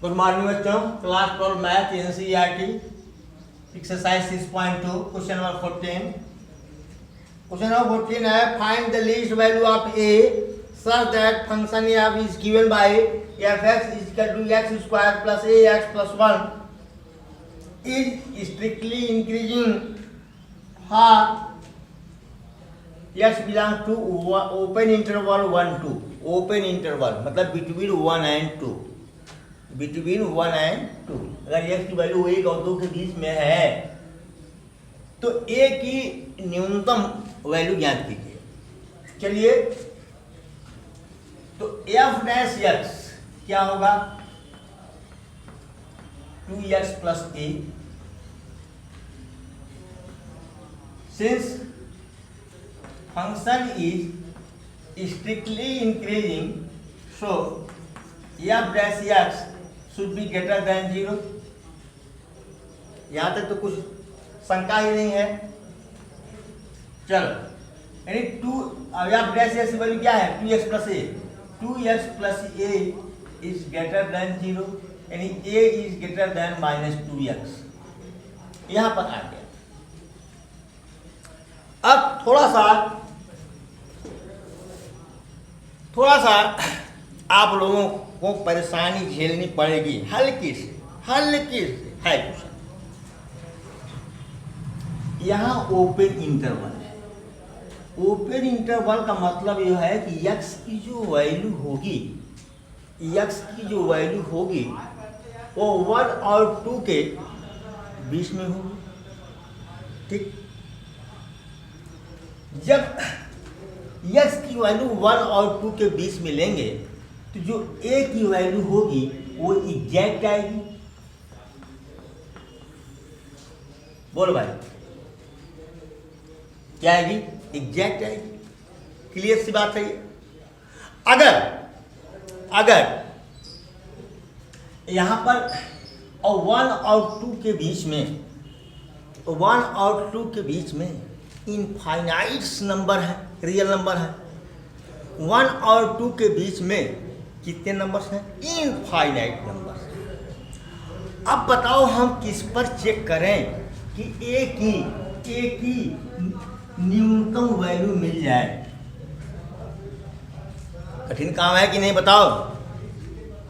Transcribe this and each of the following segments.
Good morning बच्चों, class 12 math NCERT exercise 6.2 question number 14। Question number 14 है find the least value of A such that function f is given by fx is equal to x square plus ax plus 1 is strictly increasing for x belongs to open interval 1 2 open interval मतलब between 1 and 2 between 1 and 2। अगर x की value 1 और 2 के बीच में है तो a की न्यूनतम वैल्यू ज्ञात कीजिए। चलिए, तो f डैश x क्या होगा 2x plus a since function is strictly increasing so f dash x should be greater than 0। यहां तक तो कुछ शंका ही नहीं है। चलो, यानी 2 f डैश x की वैल्यू क्या है 2x plus a 2x plus a is greater than 0, यानी a is greater then -2x यहां पर आ गया। अब थोड़ा सा आप लोगों को परेशानी झेलनी पड़ेगी, हल्की से है क्वेश्चन। यहां ओपन इंटरवल है। ओपन इंटरवल का मतलब यह है कि x की जो वैल्यू होगी वो 1 और 2 के बीच में होगी। ठीक, जब x की वैल्यू 1 और 2 के बीच में लेंगे तो जो a की वैल्यू होगी वो एग्जैक्ट आएगी। बोलो भाई, क्या आएगी? एग्जैक्ट आएगी। क्लियर सी बात है ये। अगर यहां पर 1 और 2 के बीच में 1 और 2 के बीच में इनफाइनाइट नंबर है, रियल नंबर है। 1 और 2 के बीच में कितने नंबर्स हैं? Infinite number. अब बताओ हम किस पर चेक करें कि ए की न्यूनतम वैल्यू मिल जाए। कठिन काम है कि नहीं बताओ?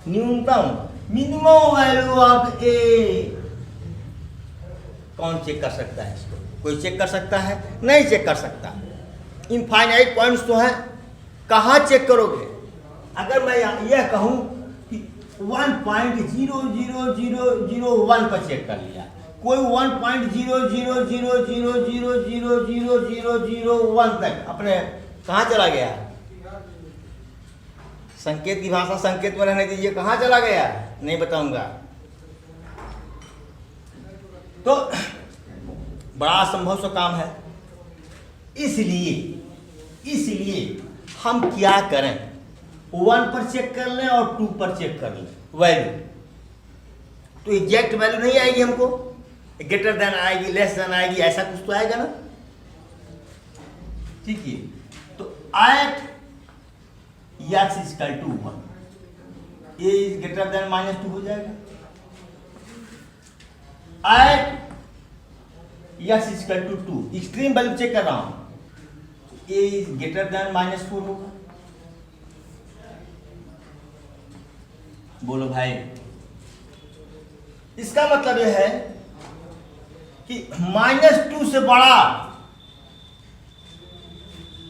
न्यूनतम मिनिमम वैल्यू ऑफ ए कौन चेक कर सकता है इसको? कोई चेक कर सकता है? नहीं चेक कर सकता। इनफाइनाइट पॉइंट्स तो हैं, कहाँ चेक करोगे? अगर मैं यह कहूं कि 1.00001 पर चेक कर लिया, कोई 1.00000000001 तक अपने कहाँ चला गया? संकेत की भाषा संकेत में रहने दीजिए। कहाँ चला गया? नहीं बताऊंगा। तो बड़ा असंभव सा काम है। इसलिए हम क्या करें? 1 पर चेक कर लें और 2 पर चेक कर लें वैल्यू, तो एग्जैक्ट वैल्यू नहीं आएगी हमको, ग्रेटर देन आएगी, लेस देन आएगी, ऐसा कुछ तो आएगा ना। ठीक है, तो at x is equal to 1 a is greater than -2 हो जाएगा। At x is equal to 2 extreme value check कर रहा हूं, a इज ग्रेटर देन -4 होगा। बोलो भाई, इसका मतलब यह है कि -2 से बड़ा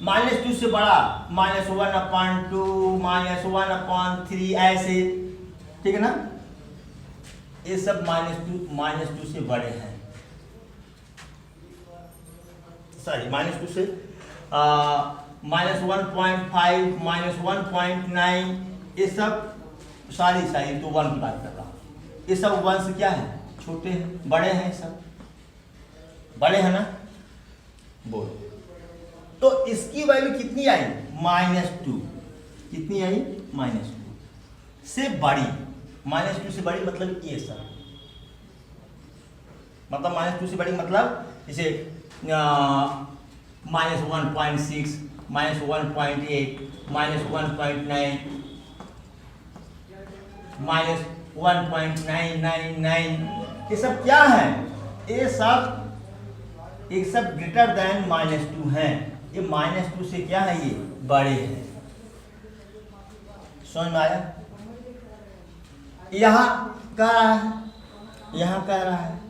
-1/2 -1/3 ऐसे, ठीक है ना? ये सब -2 से बड़े हैं। सॉरी, -2 से -1.5 -1.9 ये सब सारी तो 1 की बात कर रहा हूं। ये सब 1 से क्या है? छोटे हैं, बड़े हैं, सब बड़े हैं ना। बोल, तो इसकी वैल्यू कितनी आई? -2। कितनी आई? -2 से बड़ी। -2 से बड़ी मतलब ये सब, मतलब -2 से बड़ी मतलब जैसे -1.6 -1.8 -1.9 1.999, ये सब क्या है? ये सब ग्रेटर देन -2 है। ये -2 से क्या है? ये बड़े हैं। समझ में आया? यहाँ कह रहा है, यहाँ कह रहा है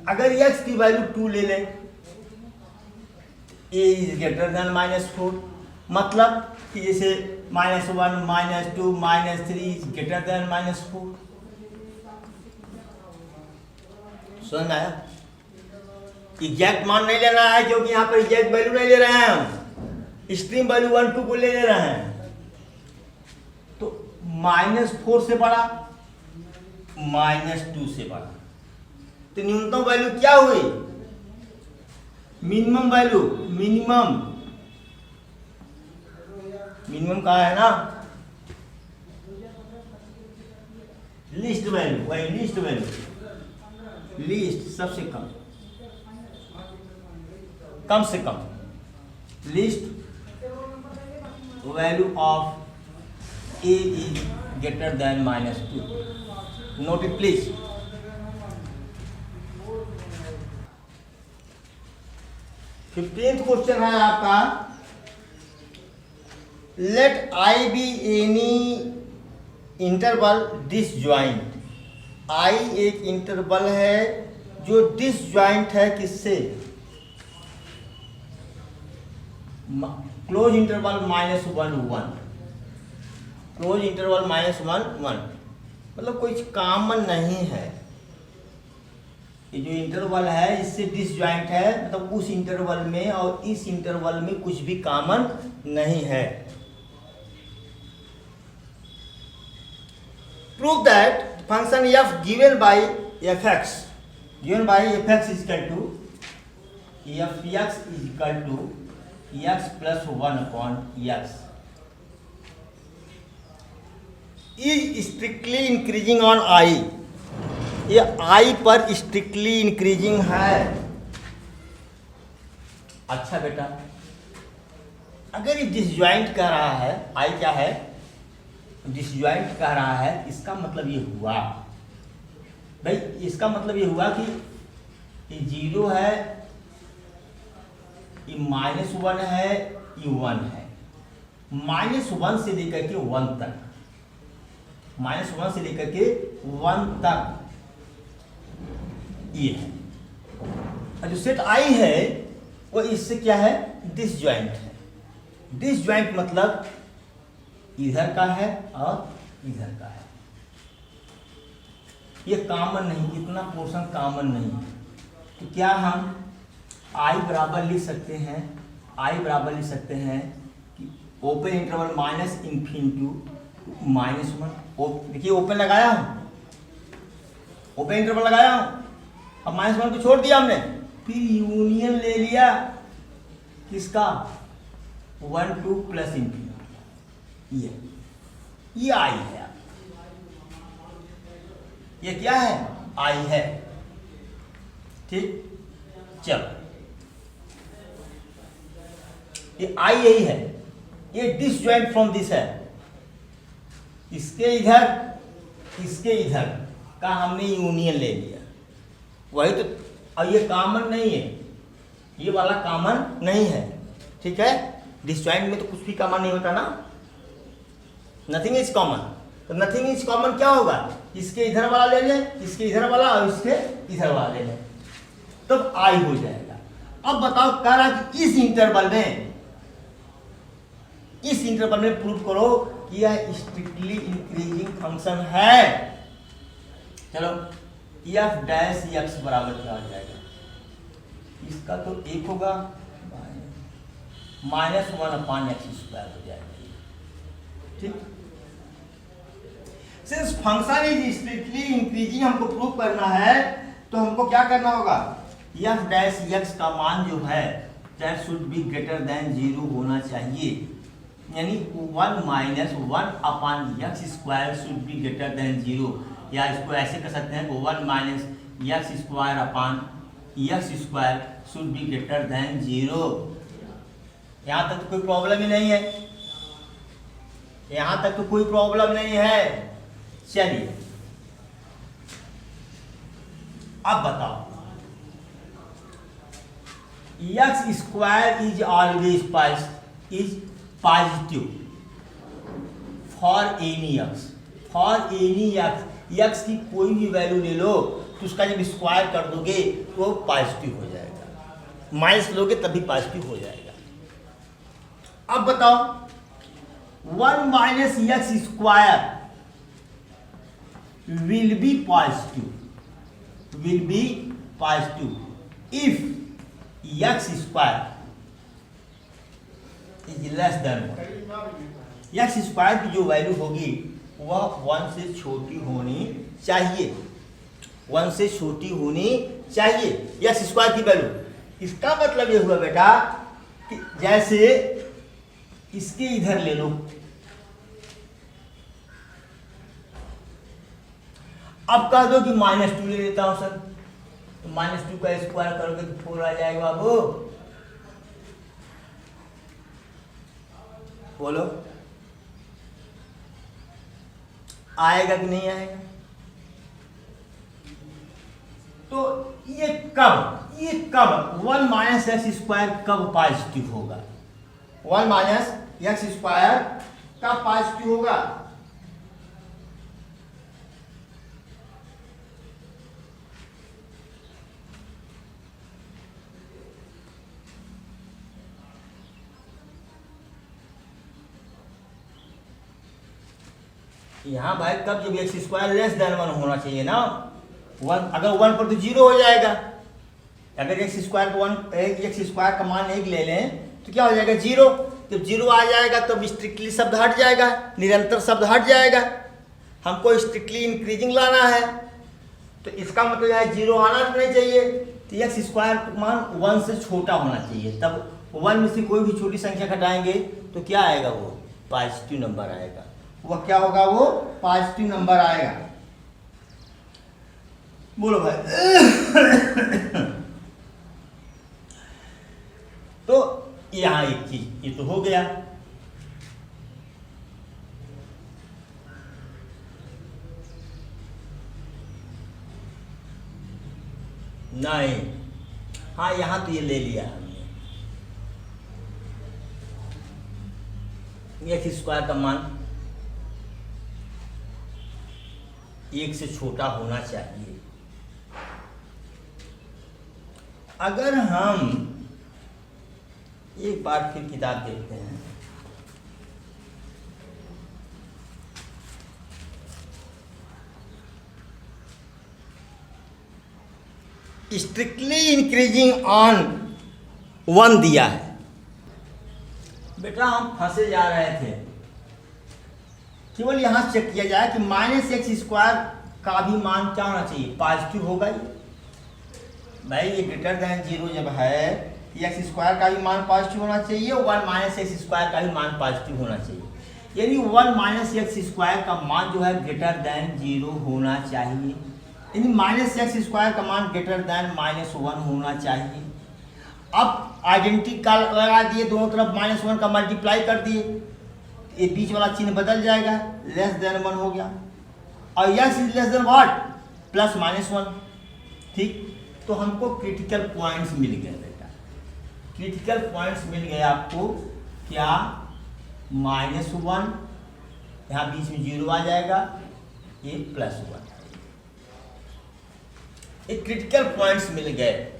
अगर x की वैल्यू 2 ले लें, a इज ग्रेटर देन -4, मतलब कि जैसे -1, -2, -3 इज ग्रेटर देन -4। समझ में आया? एग्जैक्ट मान नहीं लेना है, क्योंकि यहाँ पर एग्जैक्ट वैल्यू नहीं ले रहे हैं हम, एक्सट्रीम वैल्यू 1, 2 को ले रहे हैं। तो -4 से बड़ा, -2 से बड़ा, तो न्यूनतम वैल्यू क्या हुई? मिनिमम वैल्यू, मिनिमम कहा है ना, लिस्ट वैल्यू, वही लिस्ट वैल्यू, लिस्ट सबसे कम से कम least value of a is greater than -2। Note it please. Fifteenth question है आपका, let I be any interval disjoint. I एक इंटरवल है जो डिसजॉइंट है किससे? क्लोज इंटरवल -1, 1, क्लोज इंटरवल -1, 1, मतलब कोई कॉमन नहीं है। ये जो इंटरवल है इससे डिसजॉइंट है, मतलब उस इंटरवल में और इस इंटरवल में कुछ भी कॉमन नहीं है। Prove that function f given by fx is equal to fx is equal to x plus 1 upon x is strictly increasing on I। ये I पर स्ट्रिक्टली इंक्रीजिंग है। अच्छा बेटा, अगर ये डिसजॉइंट कर रहा है, I क्या है? डिसजॉइंट कह रहा है, इसका मतलब ये हुआ भाई, इसका मतलब ये हुआ कि ये 0 है, ये -1 है, ये 1 है। -1 से लेकर के 1 तक, -1 से लेकर के 1 तक ये है। और जो सेट आई है वो इससे क्या है? डिसजॉइंट है। डिसजॉइंट मतलब इधर का है और इधर का है, ये कॉमन नहीं, इतना पोर्शन कॉमन नहीं। तो क्या हम I बराबर लिख सकते हैं, I बराबर लिख सकते हैं कि ओपन इंटरवल -∞ to -1। देखिए ओपन लगाया हूं, ओपन इंटरवल लगाया हूं, अब -1 को छोड़ दिया हमने, फिर यूनियन ले लिया किसका? 1 2 प्लस ∞। ये आई है, ये क्या है? आई है। ठीक, चलो ये आई यही है, ये डिसजॉइंट फ्रॉम दिस है, इसके इधर इसके इधर का हमने यूनियन ले लिया, वही तो। अब ये कॉमन नहीं है, ये वाला कॉमन नहीं है, ठीक है। डिसजॉइंट में तो कुछ भी कॉमन नहीं होता ना, नथिंग इज कॉमन। तो नथिंग इज कॉमन क्या होगा? इसके इधर वाला ले लें, इसके इधर वाला और इसके इधर वाला ले लें, तब आई हो जाएगा। अब बताओ, कह रहा कि इस इंटरवल में प्रूव करो कि यह स्ट्रिक्टली इंक्रीजिंग फंक्शन है। चलो, एफ डैश एक्स बराबर क्या हो जाएगा? इसका तो 1 होगा, -1/x² हो जाएगा। ठीक, since function is strictly increasing हमको प्रूव करना है, तो हमको क्या करना होगा? एफ डैश एक्स का मान जो है that should be greater than 0 होना चाहिए, यानी 1 - 1/x² should be greater than 0। या इसको ऐसे कर सकते हैं, 1 - x² should be greater than 0। यहाँ तक तो कोई प्रॉब्लम ही नहीं है, यहाँ तक तो कोई प्रॉब्लम नहीं है। चलिए अब बताओ, x square is always positive for any x, x की कोई भी वैल्यू ले लो तो उसका जब स्क्वायर कर दोगे तो वो पॉजिटिव हो जाएगा, माइनस लोगे तब भी पॉजिटिव हो जाएगा। अब बताओ 1 minus x square will be positive if x square is less than 1। x square की जो वैल्यू होगी वह 1 से छोटी होनी चाहिए, 1 से छोटी होनी चाहिए x स्क्वायर की वैल्यू। इसका मतलब ये हुआ बेटा कि जैसे इसके इधर ले लो, अब कह दो कि -2 ले लेता हूं सर, तो -2 का स्क्वायर करोगे तो 4 आ जाएगा बाबू, बोलो आएगा कि नहीं आएगा? तो ये कब 1 माइनस एक्स स्क्वायर कब पॉजिटिव होगा? 1 माइनस एक्स स्क्वायर कब पॉजिटिव होगा? यहाँ भाई तब जब एक्स स्क्वायर लेस देन 1 होना चाहिए ना, 1 अगर 1 पर तो 0 हो जाएगा। अगर एक्स स्क्वायर को 1 एक्स स्क्वायर का मान 1 ले लें तो क्या हो जाएगा 0। जब 0 आ जाएगा तब स्ट्रिक्टली शब्द हट जाएगा, निरंतर शब्द हट जाएगा। हमको स्ट्रिक्टली इंक्रीजिंग लाना है तो इसका मतलब है 0 आना नहीं चाहिए, तो एक्स स्क्वायर का मान 1 से छोटा होना चाहिए। तब 1 में से कोई भी छोटी संख्या घटाएंगे तो क्या आएगा? वो पॉजिटिव नंबर आएगा। वह क्या होगा? वो पॉजिटिव नंबर आएगा। बोलो भाई। तो यहां एक चीज ये तो हो गया। नहीं, हाँ यहां तो ये ले लिया हमने, एक्स स्क्वायर का मान 1 से छोटा होना चाहिए। अगर हम एक बार फिर किताब देखते हैं, स्ट्रिक्टली इंक्रीजिंग ऑन 1 दिया है। बेटा हम फंसे जा रहे थे, केवल यहां चेक किया जाए कि माइनस एक्स स्क्वायर का भी मान क्या होना चाहिए? पॉजिटिव होगा ये भाई। ये ग्रेटर देन 0 जब है, एक्स स्क्वायर का भी मान पॉजिटिव होना चाहिए, 1 माइनस एक्स स्क्वायर का भी मान पॉजिटिव होना चाहिए। यानी 1 माइनस एक्स स्क्वायर का मान जो है ग्रेटर देन 0 होना चाहिए, यानी माइनस एक्स स्क्वायर का मान ग्रेटर देन -1 होना चाहिए। अब आइडेंटिटी का लगा दिए, दोनों तरफ -1 का मल्टीप्लाई कर दिए, ये बीच वाला चिन्ह बदल जाएगा, लेस देन 1 हो गया। और yes is less than what? +-1। ठीक, तो हमको क्रिटिकल पॉइंट्स मिल गए बेटा। क्रिटिकल पॉइंट्स मिल गए आपको क्या? -1, यहाँ बीच में 0 आ जाएगा, ये +1। ये क्रिटिकल पॉइंट्स मिल गए।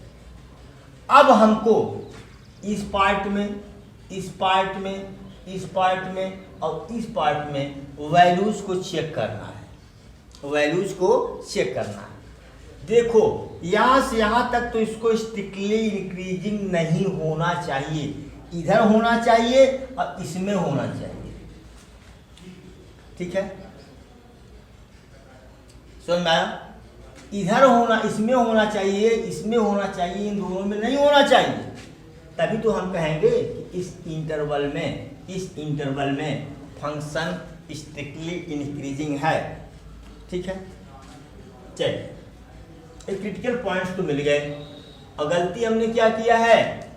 अब हमको इस पार्ट में, इस पार्ट में, इस पार्ट में और इस पार्ट में वैल्यूज को चेक करना है, वैल्यूज को चेक करना है। देखो यहाँ से यहाँ तक तो इसको स्ट्रिक्टली इंक्रीजिंग नहीं होना चाहिए, इधर होना चाहिए और इसमें होना चाहिए। ठीक है, समझ में आया? इधर होना, इसमें होना चाहिए, इसमें होना चाहिए, इन दोनों में नहीं होना चाहिए। तभी तो हम कहेंगे कि इस इंटरवल में फंक्शन स्ट्रिक्टली इंक्रीजिंग है। ठीक है, चलिए एक क्रिटिकल पॉइंट्स तो मिल गए। और गलती हमने क्या किया है?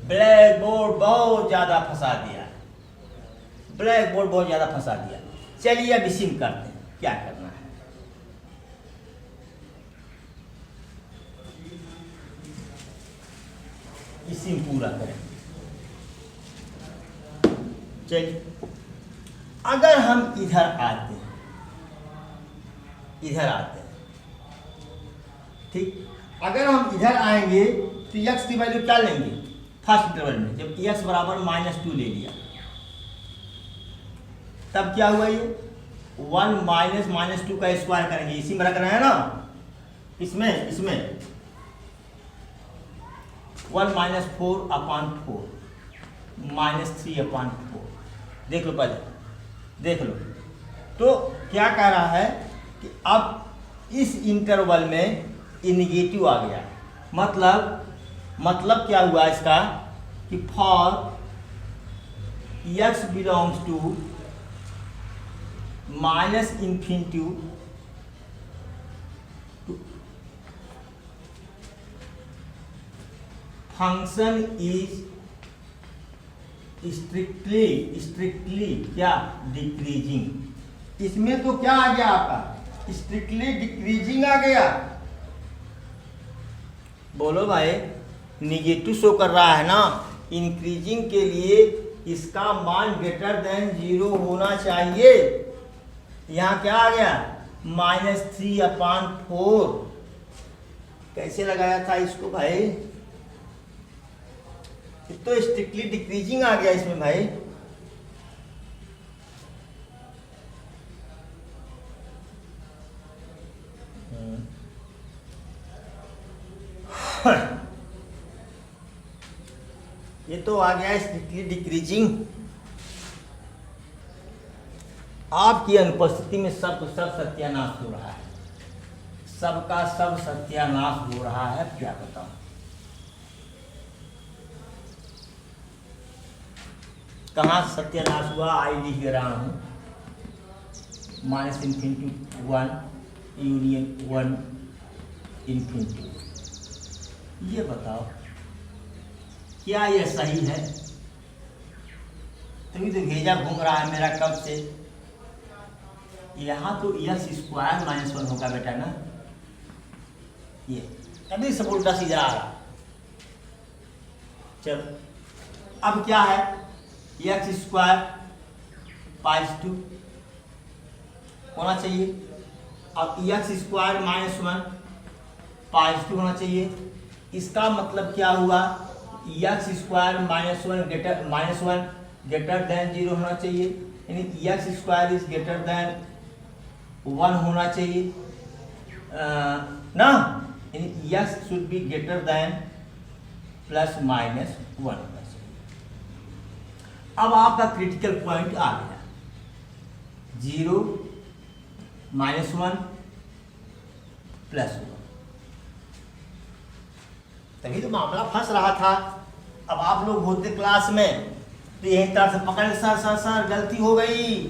ब्लैक बोर्ड बहुत ज़्यादा फंसा दिया, ब्लैक बोर्ड बहुत ज़्यादा फंसा दिया। चलिए अब इसी में करते हैं, क्या करना है। इसी में पूरा करेंगे। चलिए, अगर हम इधर आते हैं, ठीक, अगर हम इधर आएंगे तो x की वैल्यू क्या लेंगे फर्स्ट इंटरवल में, जब x बराबर -2 ले लिया तब क्या हुआ, ये 1 माइनस -2 का स्क्वायर करेंगे, इसी में रख रहे हैं ना, इसमें 1 - 4/4 -3/4, देख लो पहले, देख लो। तो क्या कह रहा है कि अब इस इंटरवल में ये निगेटिव आ गया, मतलब क्या हुआ इसका कि for x belongs to -∞ function is strictly क्या डिक्रीजिंग। इसमें तो क्या आ गया आपका स्ट्रिक्टली डिक्रीजिंग आ गया, बोलो भाई, निगेटिव शो कर रहा है ना, इंक्रीजिंग के लिए इसका मान ग्रेटर देन 0 होना चाहिए। यहाँ क्या आ गया -3/4, कैसे लगाया था इसको भाई, तो स्ट्रिक्टली डिक्रीजिंग आ गया इसमें भाई। ये तो आ गया स्ट्रिक्टली डिक्रीजिंग। आपकी अनुपस्थिति में सब सत्यानाश हो रहा है, सबका सब सत्यानाश हो रहा है, क्या बताऊं। कहाँ सत्यानाश हुआ, आई लिख रहा हूं, -∞1 यूनियन 1 ∞। ये बताओ क्या ये सही है? तभी तो भेजा घूम रहा है मेरा कब से। यहाँ तो x² -1 होगा बेटा ना, ये तभी सब उल्टा सीधा आ रहा। चलो, अब क्या है, x² ⁵2 होना चाहिए, अब x² -1 ⁵2 होना चाहिए। इसका मतलब क्या हुआ, x² -1 ग्रेटर देन 0 होना चाहिए, यानी x² इज ग्रेटर देन 1 होना चाहिए ना, यानी x should be greater than ±1 होना चाहिए। अब आपका क्रिटिकल पॉइंट आ गया 0 -1 +1, तभी तो मामला फंस रहा था। अब आप लोग होते क्लास में तो यही तरह से पकड़ सर गलती हो गई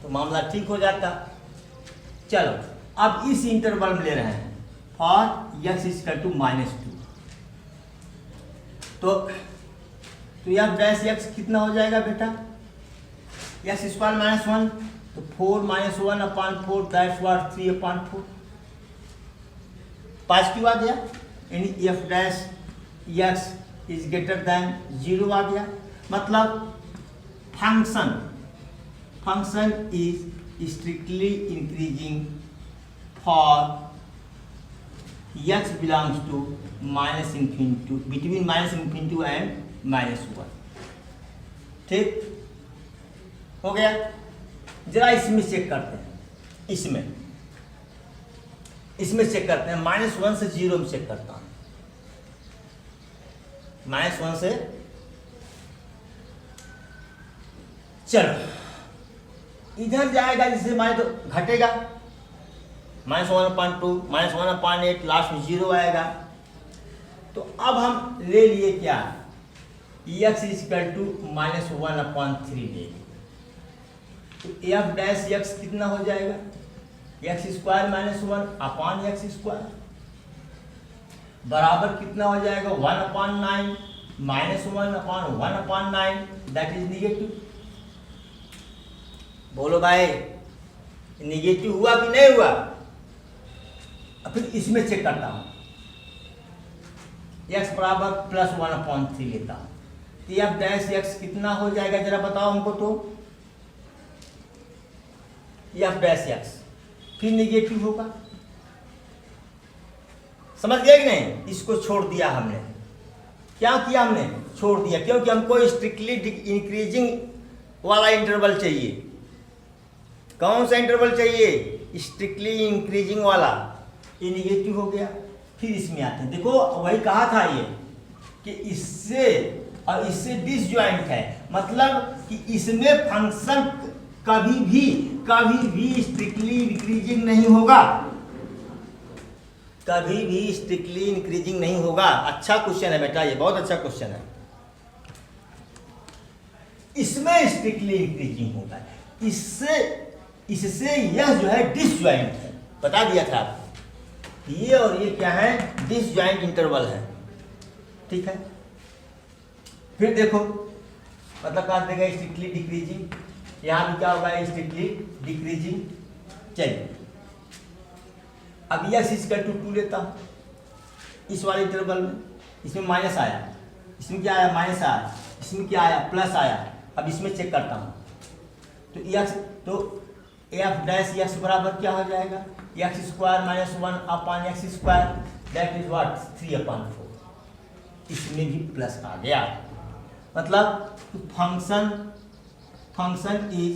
तो मामला ठीक हो जाता। चलो, अब इस इंटरवल में ले रहे हैं फॉर x = -2, तो f' कितना हो जाएगा बेटा, x² -1 तो 4 -1/4 दैट्स व्हाट 3/4 पॉजिटिव आ गया, यानी f' इज ग्रेटर देन 0 आ गया। मतलब function is strictly increasing for x belongs to -∞, between -∞ and -1। ठीक हो गया। जरा इसमें चेक करते हैं, इसमें चेक करते हैं, -1 से 0 में चेक करता हूं, -1 से, चलो इधर जाएगा जिससे माने तो घटेगा, -1/2 -1/8, लास्ट में 0 आएगा। तो अब हम ले लिए क्या, x = -1/3 ले लिए, तो f' कितना हो जाएगा, x² -1 x² बराबर कितना हो जाएगा 1/9 -1/1/9, दैट इज निगेटिव। बोलो भाई, निगेटिव हुआ कि नहीं हुआ। अब फिर इसमें चेक करता हूं, x बराबर प्लस 1/3 लेता हूँ, तो एफ डैश एक्स कितना हो जाएगा जरा बताओ हमको। तो एफ डैश एक्स फिर निगेटिव होगा, समझ गए कि नहीं। इसको छोड़ दिया हमने, क्या किया हमने, छोड़ दिया, क्योंकि हमको स्ट्रिक्टली इंक्रीजिंग वाला इंटरवल चाहिए। कौन सा इंटरवल चाहिए, स्ट्रिक्टली इंक्रीजिंग वाला। ये निगेटिव हो गया। फिर इसमें आते हैं, देखो वही कहा था ये कि इससे और इससे डिसजॉइंट है, मतलब कि इसमें फंक्शन कभी भी स्ट्रिक्टली इंक्रीजिंग नहीं होगा, कभी भी स्ट्रिक्टली इंक्रीजिंग नहीं होगा। अच्छा क्वेश्चन है बेटा, ये बहुत अच्छा क्वेश्चन है। इसमें स्ट्रिक्टली इंक्रीजिंग होगा, इससे यह जो है डिसजॉइंट है, बता दिया था आपको। ये और ये क्या है, डिसजॉइंट इंटरवल है, ठीक है। फिर देखो मतलब कर देगा स्ट्रिक्टली डिक्रीजिंग, यहां भी क्या होगा, स्ट्रिक्टली डिक्रीजिंग। चलिए अब यह इसका 2 लेता हूं इस वाले इंटरवल में, इसमें माइनस आया, इसमें क्या आया, माइनस आया, इसमें क्या आया, प्लस आया। अब इसमें चेक करता हूं, तो एक्स, तो एफ डैश एक्स बराबर क्या हो जाएगा, x square minus 1/x², that is what 3/4। इसमें भी प्लस आ गया, मतलब function is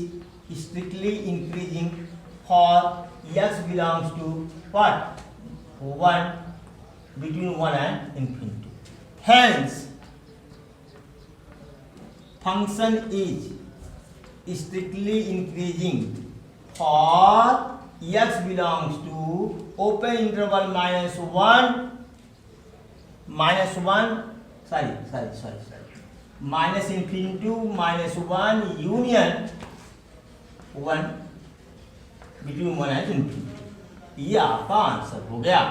strictly increasing for x belongs to what 1 between 1 and infinity. Hence function is strictly increasing for x belongs to open interval -1 minus infinity to -1 union 1 between 1 and infinity। ये आपका answer हो गया,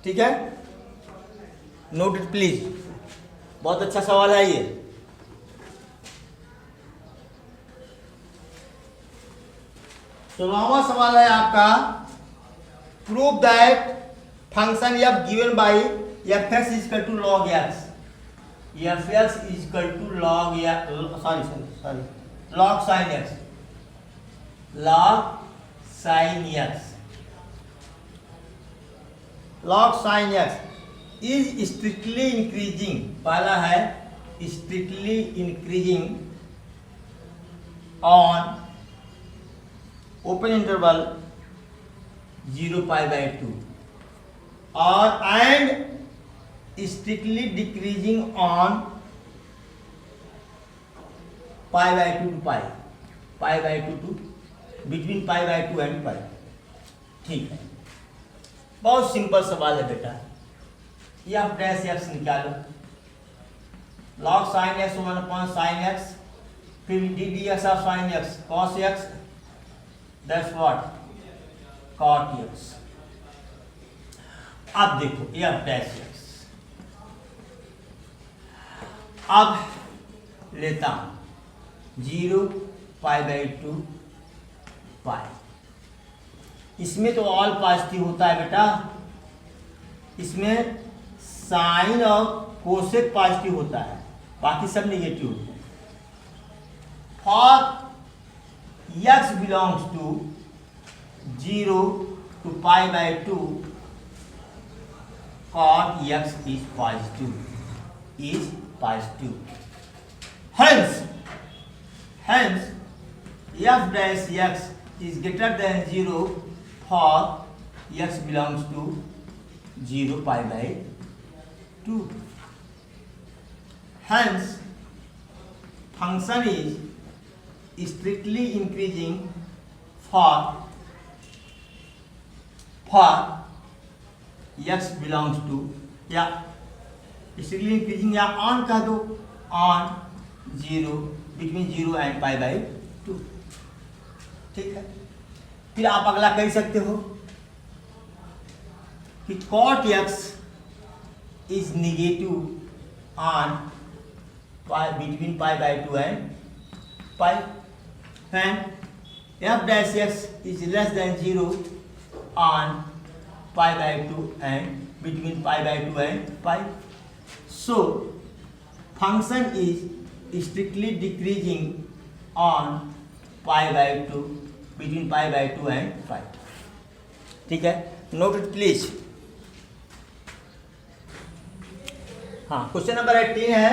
ठीक है। Note it please, बहुत अच्छा सवाल है ये। सोलहवां सवाल है आपका, prove that function f given by f x is equal to log x, f x is equal to log log sine x, log sine x, log sin x is strictly increasing। पहला है strictly increasing on open interval 0π/2 और and strictly decreasing on π/2 to π/2 to between π/2 and π, ठीक है। बहुत simple सवाल है बेटा, f dash x निकालो, log sine x 1/sin x, फिर d d x of sine x cos x, that's what cot x. अब देखो एफ डैश एक्स, अब लेता हूं 0π/2 π, इसमें तो ऑल पॉजिटिव होता है बेटा, इसमें साइन और कोसेक पॉजिटिव होता है, बाकी सब नेगेटिव होता है। For x belongs to 0 to π/2 cot x is positive, hence f dash x is greater than 0 for x belongs to 0π/2। Hence function is strictly increasing for x belongs to, या strictly increasing या on कह दो, on 0 between 0 and π/2, ठीक है। फिर आप अगला कह सकते हो कि cot x is negative on between π/2 and π, and f dash x is less than 0 on pi by 2 and between pi by 2 and pi. So function is strictly decreasing on pi by 2 between pi by 2 and pi. ठीक है, note it please. हाँ, question number 18 है.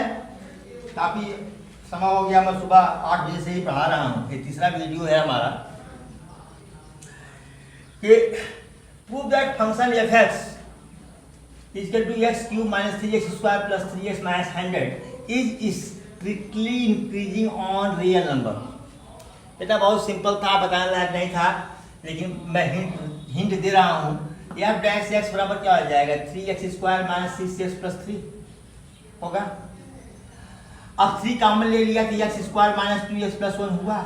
काफी समय हो गया, मैं सुबह 8 बजे से ही पढ़ा रहा हूँ. ये तीसरा वीडियो है हमारा. कि prove that function f x is equal to x cube minus 3x square plus 3x minus 100 is strictly increasing on real number. बेटा बहुत सिंपल था, बताने लायक नहीं था, लेकिन मैं हिंट दे रहा हूँ. एफ डैश एक्स बराबर क्या हो जाएगा? 3x square minus 6x plus 3 होगा. अब 3 कॉमन ले लिया तो x square minus 2x plus 1 हुआ.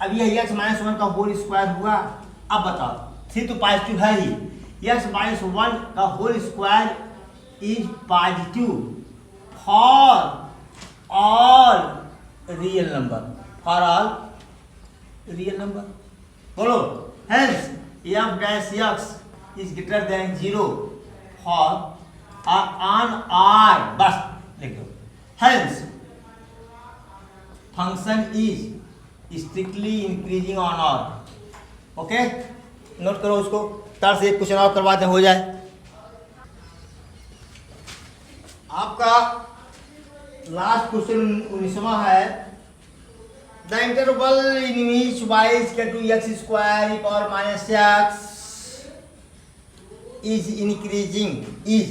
अब यह एक्स माइनस 1 का होल स्क्वायर हुआ. अब बताओ, 3 तो पॉजिटिव है ही. एक्स माइनस 1 का whole square is positive for all real number. For all real number. बोलो, hence f dash x is greater than 0 for on R. बस लिख दो. Hence function is strictly increasing on R. Okay, note करो उसको. तार से एक question और करवाते हो जाए. आपका लास्ट क्वेश्चन 19वां है. The interval in which y is equal to x square e power minus x is increasing is.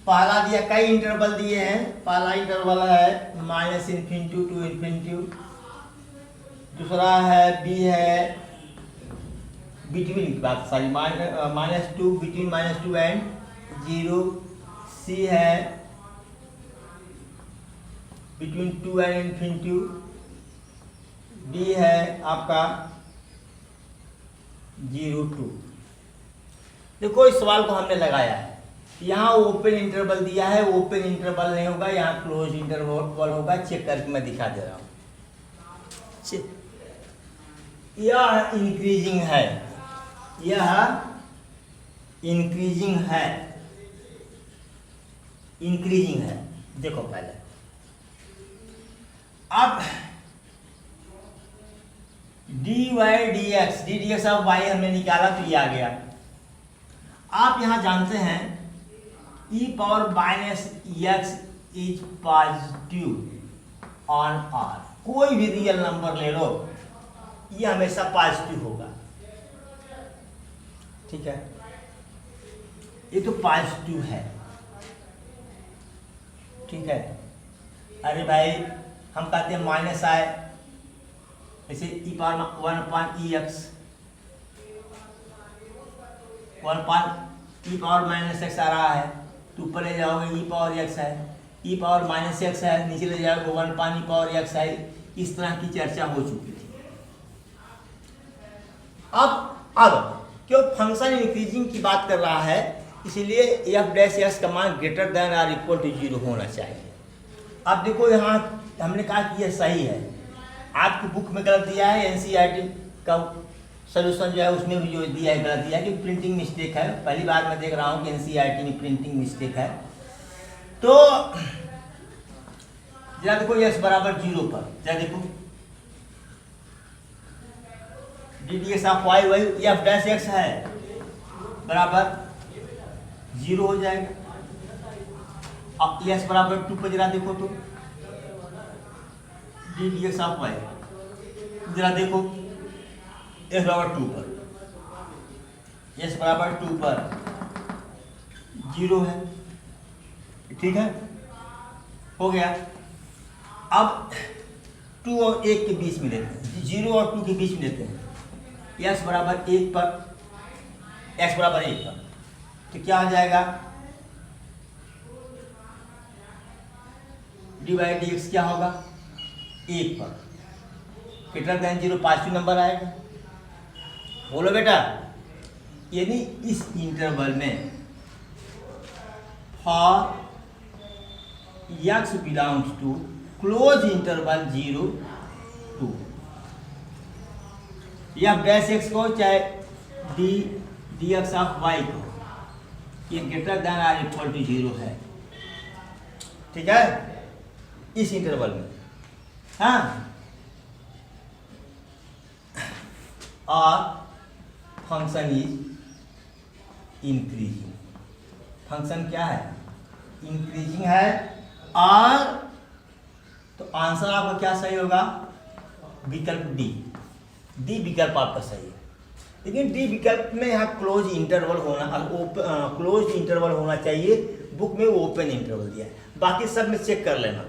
पहला दिया, कई इंटरवल दिए हैं. पहला इंटरवल है माइनस इन्फिनिटी टू इन्फिनिटी. दूसरा है बी है बिटवीन की बात, sorry minus 2 between minus 2 and 0. सी है बिटवीन 2 एंड इन्फिनिटी. डी है आपका 0 2. देखो इस सवाल को हमने लगाया है. यहाँ ओपन इंटरवल दिया है, ओपन इंटरवल नहीं होगा, यहाँ क्लोज इंटरवल होगा. चेक करके मैं दिखा दे रहा हूँ. यह इंक्रीजिंग है, यह इंक्रीजिंग है, इंक्रीजिंग है. देखो पहले, अब d y d x, d d x of y हमने निकाला तो ये आ गया. आप यहां जानते हैं e power minus x is positive on R. कोई भी रियल नंबर ले लो, ये हमेशा पॉजिटिव होगा. ठीक है, ये तो पॉजिटिव है. ठीक है. अरे भाई हम कहते हैं माइनस आए, जैसे ई पावर 1/e(x), 1 ई पावर माइनस एक्स आ रहा है, तो ऊपर ले जाओगे ई पावर एक्स है. ई पावर माइनस एक्स है, नीचे ले जाओगे 1 ई पावर एक्स है. इस तरह की चर्चा हो चुकी थी. अब क्यों फंक्शन इंक्रीजिंग की बात कर रहा है, इसलिए एफ डैश एक्स का मान ग्रेटर देन और इक्वल टू 0 होना चाहिए. अब देखो यहाँ हमने कहा कि यह सही है. आपकी बुक में गलत दिया है, एनसीईआरटी का सोल्यूशन जो है उसमें भी जो दिया है गलत दिया है, क्योंकि प्रिंटिंग मिस्टेक है. पहली बार मैं देख रहा हूँ कि एनसीईआरटी में प्रिंटिंग मिस्टेक है. तो जरा देखो एक्स बराबर 0 पर, जरा देखो d d x of y y f dash x है बराबर 0 हो जाएगा. अब एक्स बराबर 2 पर जरा देखो तो d d x of y, जरा देखो एक्स बराबर 2 पर, एक्स बराबर 2 पर 0 है. ठीक है, हो गया. अब 2 और 1 के बीच में लेते हैं, 0 और 2 के बीच में लेते हैं. एक्स बराबर 1 पर, एक्स बराबर 1 पर, तो क्या हो जाएगा? डी बाई डी एक्स क्या होगा? 1 पर. ग्रेटर देन 0 पॉजिटिव नंबर आएगा. बोलो बेटा, यानी इस इंटरवल में for x belongs to close interval 0 2, या डैश एक्स को चाहे d d x of y को, ये greater than or equal to 0 है, ठीक है, इस इंटरवल में, हाँ, और फंक्शन इज इंक्रीजिंग, फंक्शन क्या है, इंक्रीजिंग है, और तो आंसर आपका क्या सही होगा, विकल्प डी विकल्प आपका सही है। लेकिन डी विकल्प में यहाँ क्लोज इंटरवल होना, क्लोज इंटरवल होना चाहिए, बुक में वो ओपन इंटरवल दिया है। बाकी सब में चेक कर लेना,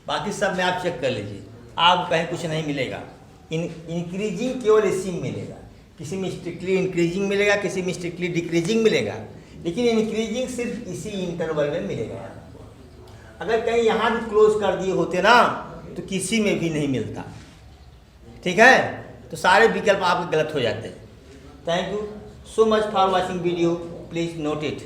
बाकी सब में आप चेक कर लीजिए, आपको कहीं कुछ नहीं मिलेगा। इंक्रीजिंग केवल इसी में मिलेगा, किसी में स्ट्रिक्टली इंक्रीजिंग मिलेगा, किसी में स्ट्रिक्टली डिक्रीजिंग मिलेगा, लेकिन इंक्रीजिंग सिर्फ इसी इंटरवल में मिलेगा। अगर कहीं यहाँ भी क्लोज कर दिए होते ना तो किसी में भी नहीं मिलता, ठीक है, तो सारे विकल्प आपके गलत हो जाते हैं। Thank you so much for watching video, please note it.